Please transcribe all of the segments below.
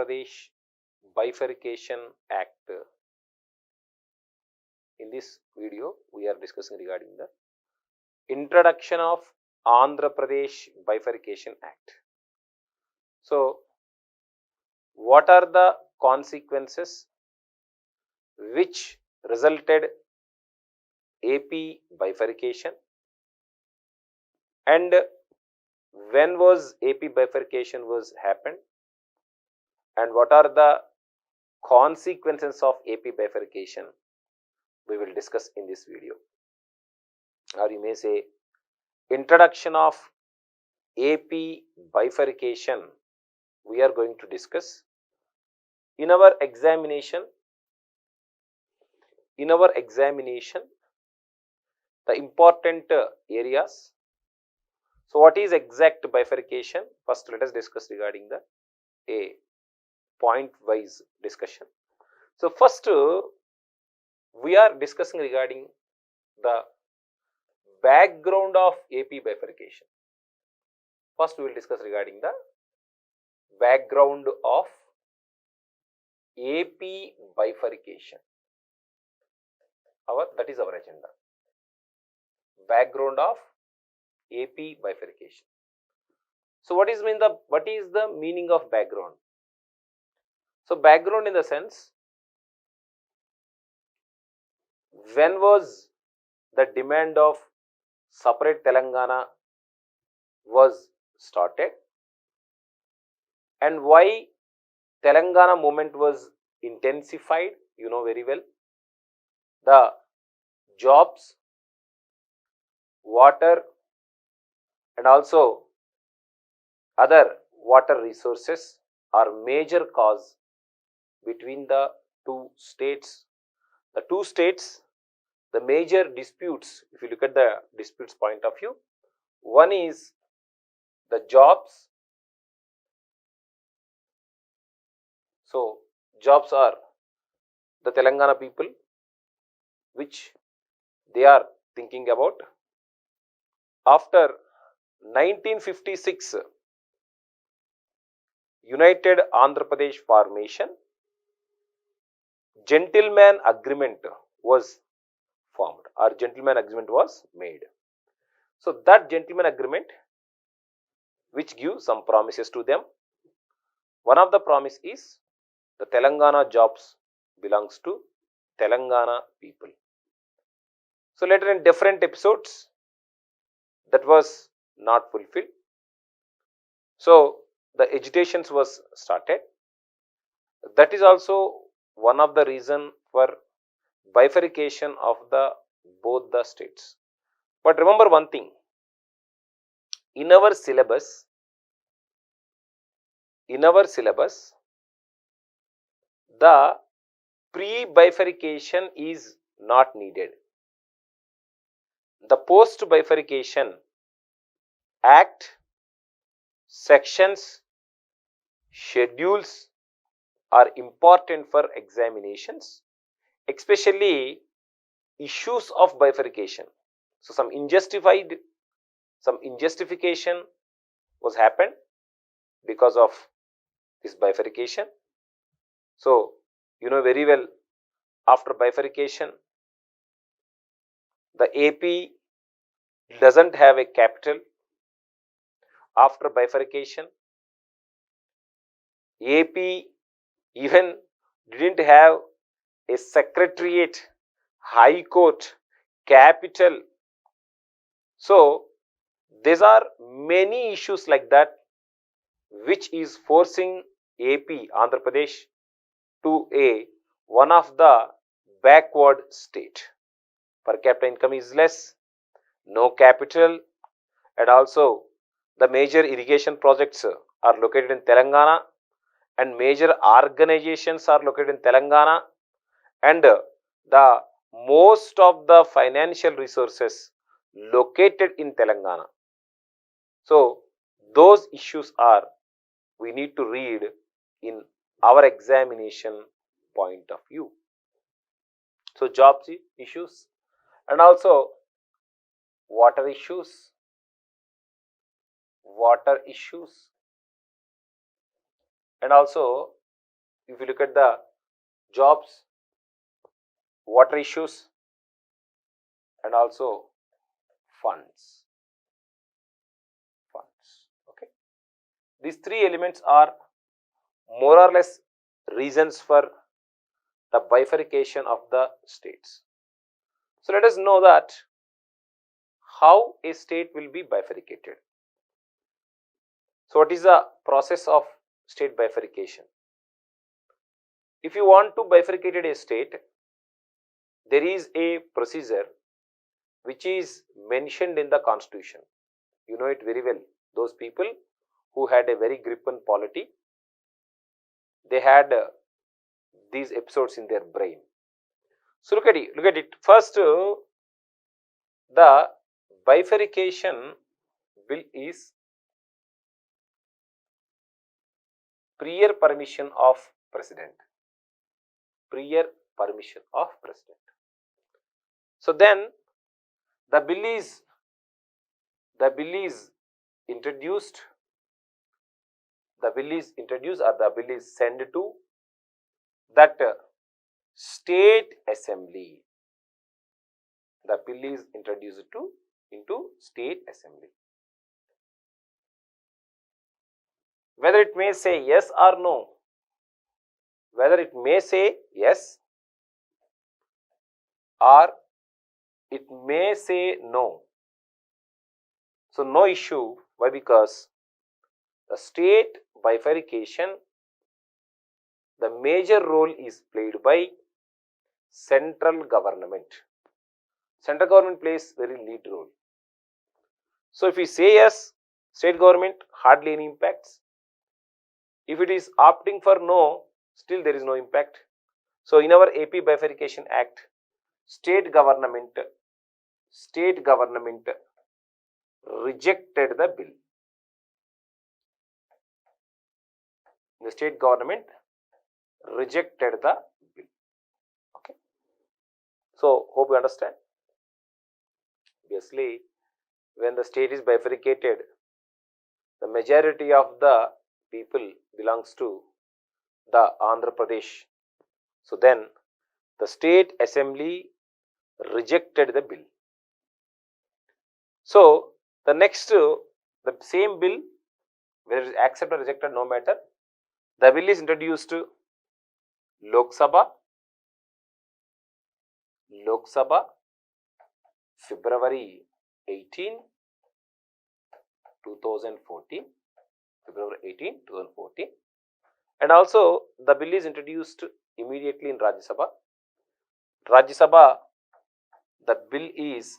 Pradesh Bifurcation Act. In this video, we are discussing regarding the introduction of Andhra Pradesh Bifurcation Act. So, what are the consequences which resulted AP bifurcation, and when was AP bifurcation was happened, and what are the consequences of AP bifurcation, we will discuss in this video. Or you may say introduction of AP bifurcation we are going to discuss in our examination. The important areas. So what is exact bifurcation? First let us discuss regarding the a point wise discussion. So first we are discussing regarding the background of AP bifurcation. First we will discuss regarding the background of AP bifurcation. That is our agenda. Background of AP bifurcation. So what is the meaning of background? So background in the sense, when was the demand of separate Telangana was started, and why Telangana movement was intensified, you know very well. The jobs, water, and also other water resources are major cause between the two states. The two states, the major disputes, if you look at the disputes point of view, one is the jobs. So jobs are the Telangana people which they are thinking about. After 1956 United Andhra Pradesh formation, gentleman agreement was formed, or gentleman agreement was made. So that gentleman agreement which gives some promises to them. One of the promise is the Telangana jobs belongs to Telangana people. So later in different episodes that was not fulfilled. So the agitations was started. That is also one of the reason for bifurcation of the both the states. But remember one thing, in our syllabus the pre-bifurcation is not needed. The post-bifurcation act, sections, schedules are important for examinations, especially issues of bifurcation. So some injustification was happened because of this bifurcation. So you know very well, after bifurcation the AP doesn't have a capital. After bifurcation AP even didn't have a secretariat, high court, capital. So these are many issues like that which is forcing AP, Andhra Pradesh, to a one of the backward state. Per capita income is less, no capital, and also the major irrigation projects are located in Telangana, and major organizations are located in Telangana, and the most of the financial resources located in Telangana. So those issues are we need to read in our examination point of view. So jobs issues, and also water issues, and also if you look at the jobs, water issues, and also funds. Okay, these three elements are more or less reasons for the bifurcation of the states. So let us know that how a state will be bifurcated. So what is the process of state bifurcation? If you want to bifurcate a state, there is a procedure which is mentioned in the constitution. You know it very well. Those people who had a very grip on polity, they had these episodes in their brain. So look at it. First, the bifurcation bill is prior permission of president. Prior permission of president. So then the bill is introduced. The bill is introduced or the bill is sent to that state assembly. The bill is introduced into state assembly. Whether it may say yes or no, whether it may say yes or it may say no. So no issue. Why? Because the state bifurcation, the major role is played by central government. Central government plays very lead role. So if we say yes, state government hardly any impacts. If it is opting for no, still there is no impact. So in our AP Bifurcation Act, state government rejected the bill. The state government rejected the bill. Okay. So hope you understand. Obviously, when the state is bifurcated, the majority of the people belongs to the Andhra Pradesh. So then the state assembly rejected the bill. So the next, the same bill, whether it is accepted or rejected, no matter, the bill is introduced to Lok Sabha, February 18, 2014, February 18, 2014, and also the bill is introduced immediately in Rajya Sabha. Rajya Sabha, the bill is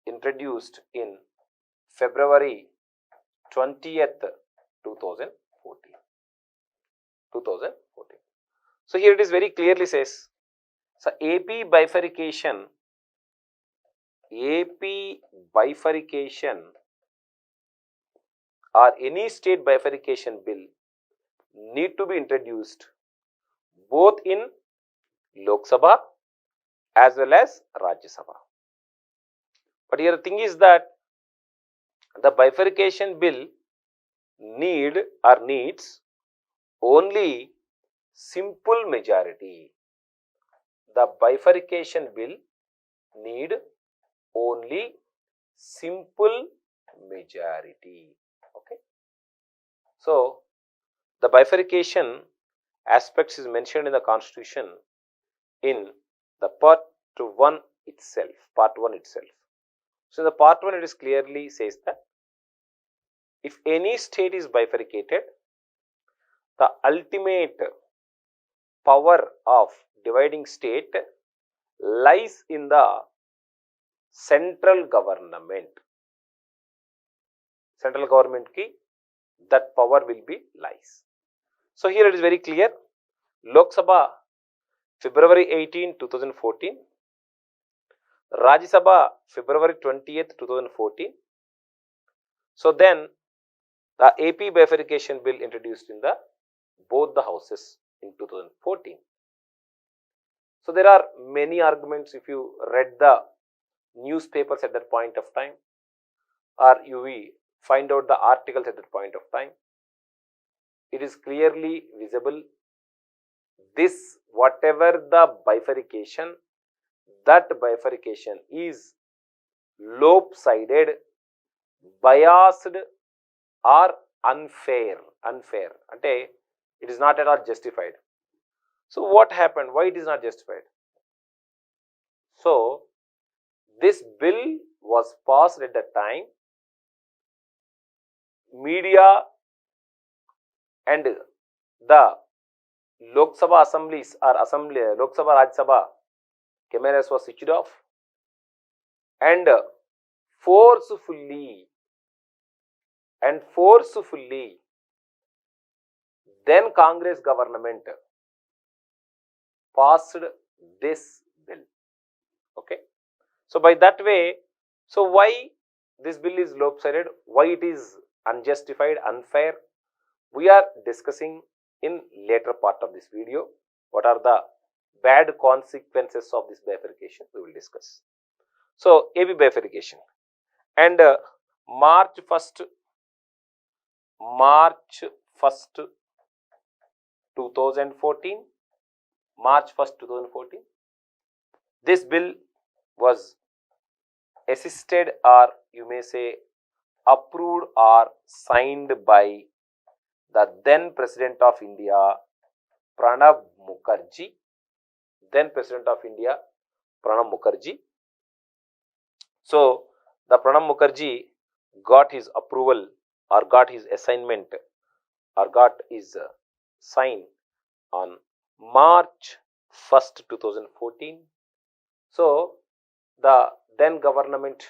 introduced in February 20th, 2014. So here it is very clearly says, so AP bifurcation or any state bifurcation bill need to be introduced both in Lok Sabha as well as Rajya Sabha. But here the thing is that the bifurcation bill needs only simple majority. The bifurcation bill need only simple majority. Okay. So the bifurcation aspects is mentioned in the constitution in the part 1 itself. So in the part 1 it is clearly says that if any state is bifurcated, the ultimate power of dividing state lies in the central government. Central government ki that power will be lies. So here it is very clear. Lok Sabha February 18, 2014. Rajya Sabha February 20th, 2014. So then the AP bifurcation bill introduced in the both the houses in 2014. So there are many arguments if you read the newspapers at that point of time, or you find out the articles at that point of time. It is clearly visible this whatever the bifurcation, that bifurcation is lopsided, biased or unfair. Unfair ante it is not at all justified. So what happened? Why it is not justified? So this bill was passed at the time media and the Lok Sabha assemblies or assembly, Lok Sabha, Rajya Sabha cameras were switched off, and forcefully then Congress government passed this bill. Okay, so by that way, so why this bill is lopsided, why it is unjustified, unfair, we are discussing in later part of this video. What are the bad consequences of this bifurcation, we will discuss. So AB bifurcation, and March 1st 2014, March 1st 2014, this bill was assisted, or you may say approved or signed by the then President of India, Pranab Mukherjee. Then President of India, Pranab Mukherjee. So the Pranab Mukherjee got his approval or got his assignment or got his sign on March 1st 2014. So the then government,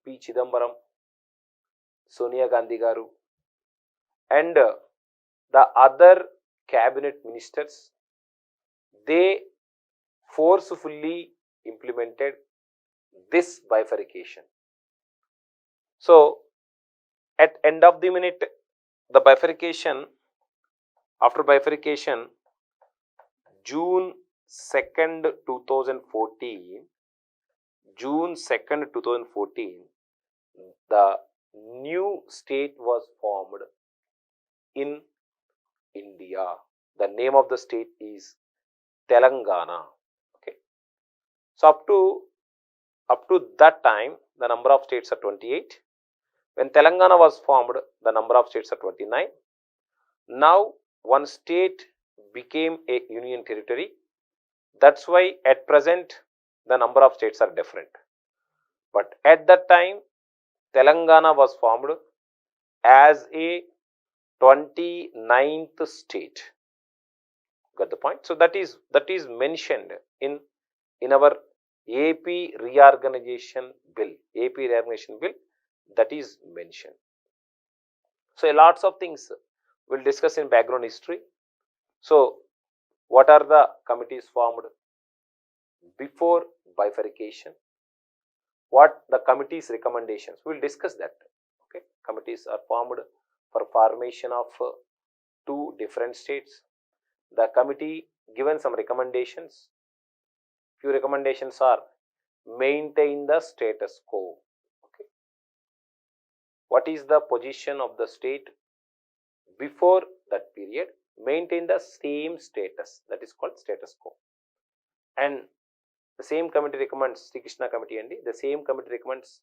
P. Chidambaram, Sonia Gandhi garu, and the other cabinet ministers, they forcefully implemented this bifurcation. So at end of the minute, the bifurcation, after bifurcation, June 2nd 2014, the new state was formed in India. The name of the state is Telangana. Okay, so up to that time, the number of states are 28. When Telangana was formed, the number of states are 29. Now one state became a union territory. That's why at present the number of states are different. But at that time, Telangana was formed as a 29th state. Got the point? So that is mentioned in our AP reorganization bill. AP reorganization bill, that is mentioned. So lots of things we'll discuss in background history. So what are the committees formed before bifurcation? What the committee's recommendations? We'll discuss that. Okay, committees are formed for formation of two different states. The committee given some recommendations. Few recommendations are: maintain the status quo. Okay, what is the position of the state before that period? Maintain the same status, that is called status quo. And the same committee recommends, Sri Krishna committee, and the same committee recommends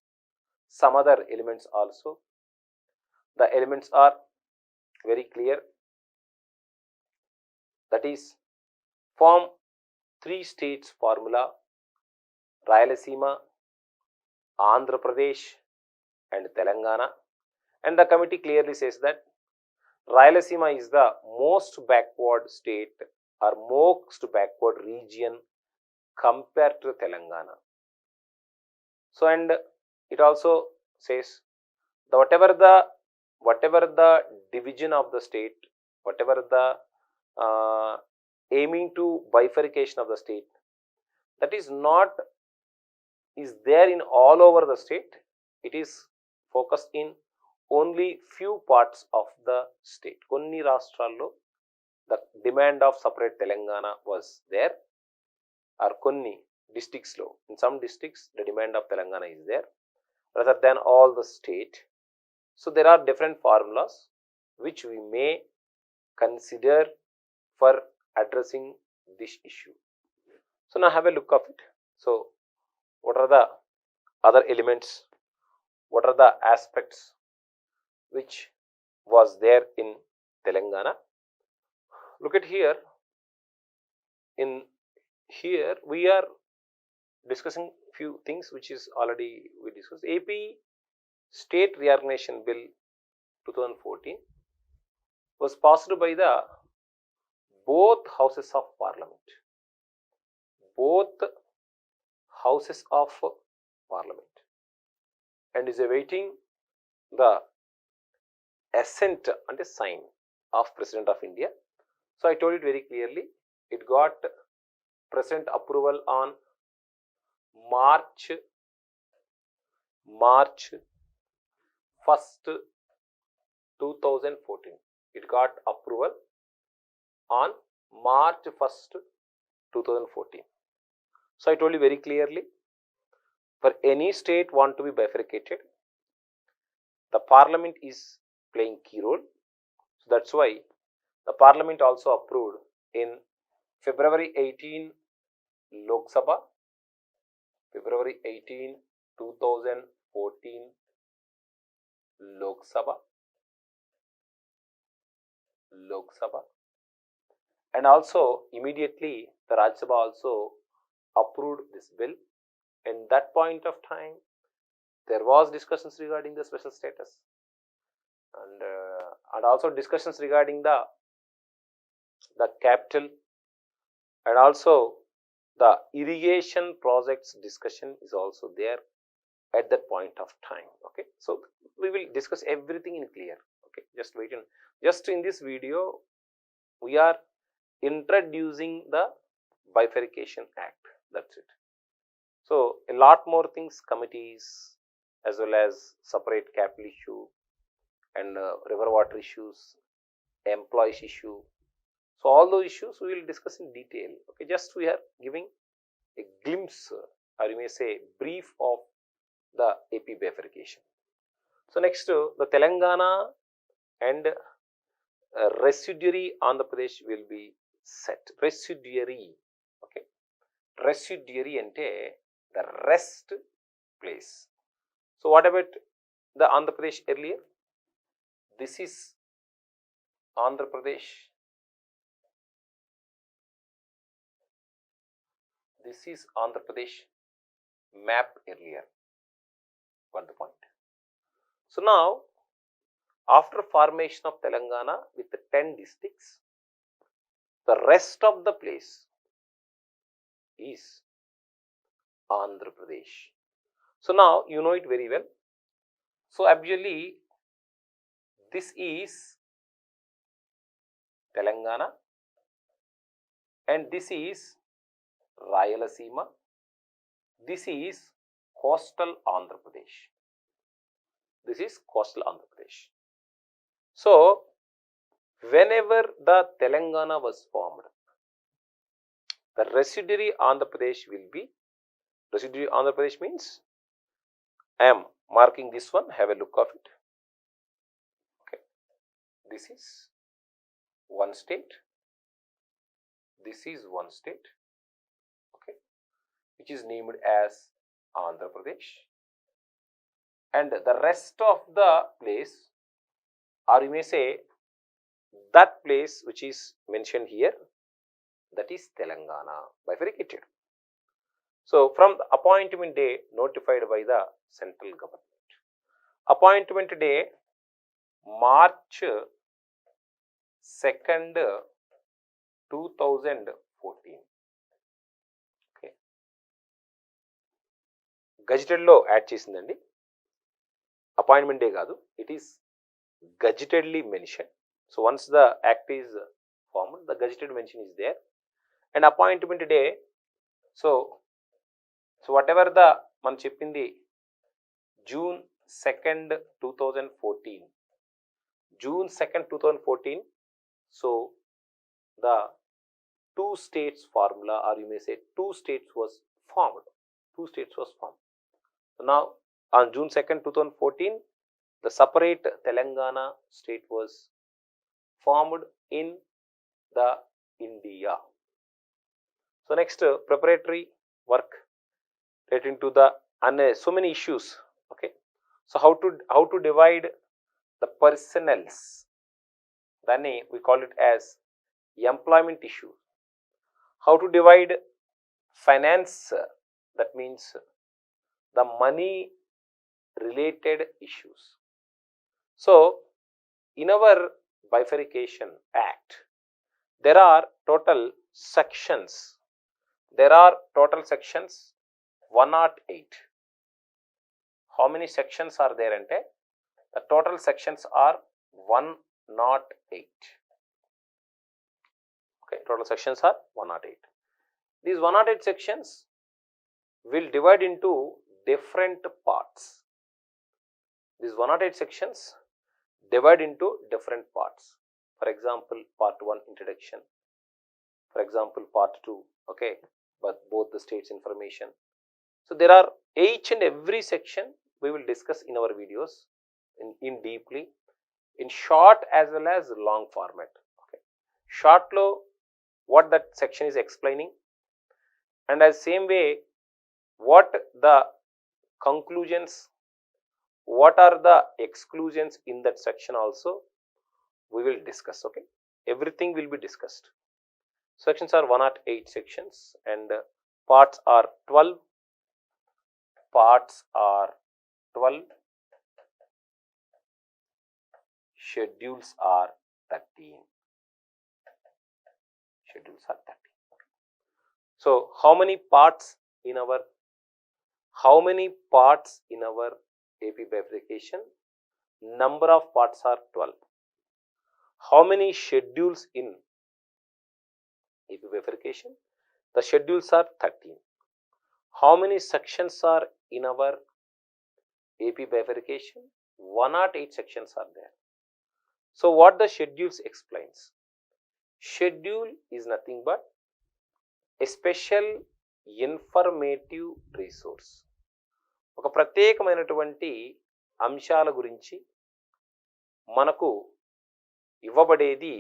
some other elements also. The elements are very clear, that is, form 3 states formula: Rayalaseema, Andhra Pradesh and Telangana. And the committee clearly says that Rayalaseema is the most backward state or most backward region compared to Telangana. So, and it also says the whatever the division of the state, whatever the aiming to bifurcation of the state, that is not is there in all over the state. It is focused in only few parts of the state. Konni Rashtrallo the demand of separate Telangana was there, or Konni districts low. In some districts, the demand of Telangana is there rather than all the state. So there are different formulas which we may consider for addressing this issue. So now have a look of it. So what are the other elements? What are the aspects which was there in Telangana? Look at here. In here we are discussing few things which is already we discussed. AP State Reorganization Bill 2014 was passed by the both houses of parliament. Both houses of parliament, and is awaiting the assent and a sign of President of India. So I told it very clearly. It got President approval on March 1st, 2014. It got approval on March 1st, 2014. So I told you very clearly, for any state want to be bifurcated, the parliament is playing key role. So that's why the parliament also approved in February 18 Lok Sabha, February 18, 2014 Lok Sabha, and also immediately the Rajya Sabha also approved this bill. And that point of time there was discussions regarding the special status, and also discussions regarding the capital, and also the irrigation projects discussion is also there at that point of time. Okay, so we will discuss everything in clear. Okay, just wait, and just in this video we are introducing the Bifurcation Act. That's it. So a lot more things, committees as well as separate capital issue and river water issues, employees issue. So all those issues we will discuss in detail. Okay, just we are giving a glimpse, or you may say brief of the AP bifurcation. So next, the Telangana and residuary Andhra Pradesh will be set. Residuary, okay. Residuary ante the rest place. So what about the Andhra Pradesh earlier? This is Andhra Pradesh. This is Andhra Pradesh map earlier. Got the point? So now, after formation of Telangana with the 10 districts, the rest of the place is Andhra Pradesh. So now you know it very well. So actually this is Telangana and this is Rayalaseema. This is coastal Andhra Pradesh. This is coastal Andhra Pradesh. So whenever the Telangana was formed, the residuary Andhra Pradesh will be, residuary Andhra Pradesh means, I am marking this one, have a look of it. Okay. This is one state. This is one state, okay, which is named as Andhra Pradesh. And the rest of the place, or you may say that place which is mentioned here, that is Telangana, bifurcated. So from the appointment day notified by the central government. Appointment day March 2nd, 2014. Okay. Gazetted లో add చేసిందండి. Appointment day కాదు, it is gazettedly mentioned. So once the act is formed, the gazetted mention is there, and appointment day. So whatever the మనం చెప్పింది June 2nd, 2014. June 2nd, 2014. So the two states formula, or you may say two states was formed. Two states was formed. So now on June 2nd, 2014, the separate Telangana state was formed in the India. So next preparatory work relating to the and so many issues. Okay, so how to divide the personnels, then we call it as employment issue. How to divide finance, that means the money related issues. So in our bifurcation act, there are total sections. There are total sections 108. How many sections are there ante? The total sections are 108. Okay, total sections are 108. These 108 sections will divide into different parts. These 108 sections divide into different parts. For example, part 1 introduction. For example, part 2, okay, but both the states information. So there are each and every section we will discuss in our videos in deeply, in short as well as long format. Okay, short lo what that section is explaining, and as same way what the conclusions, what are the exclusions in that section also we will discuss. Okay, everything will be discussed. Sections are 108 sections and parts are 12. Parts are 12. Schedules are 13. Schedules are 13. So how many parts in our AP bifurcation? Number of parts are 12. How many schedules in AP bifurcation? The schedules are 13. How many sections are in our AP bifurcation? 108 sections are there. So what the schedules explains? Schedule is nothing but a special informative resource. ఒక ప్రత్యేకమైనటువంటి అంశాల గురించి మనకు ఇవ్వబడేది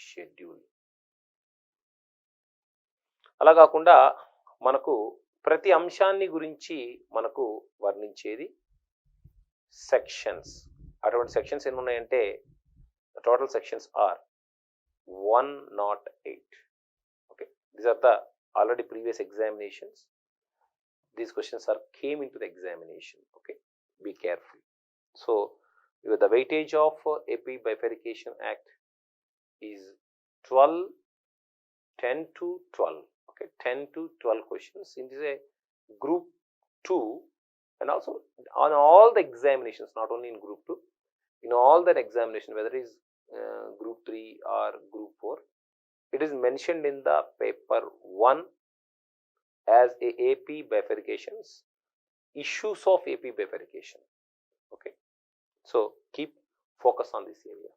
schedule. అలా కాకుండా మనకు ప్రతి అంశాన్ని గురించి మనకు వర్ణించేది సెక్షన్స్. అటువంటి సెక్షన్స్ ఎన్ని ఉన్నాయంటే total sections are 108. Okay, these are the already previous examinations. These questions are came into the examination. Okay, be careful. So the weightage of AP Bifurcation Act is 12, 10 to 12. Okay, 10 to 12 questions. It is a group 2, and also on all the examinations, not only in group 2, in all that examination, whether it is group 3 or group 4, it is mentioned in the paper 1 as a AP bifurcations, issues of AP bifurcation. Okay, so keep focus on this area.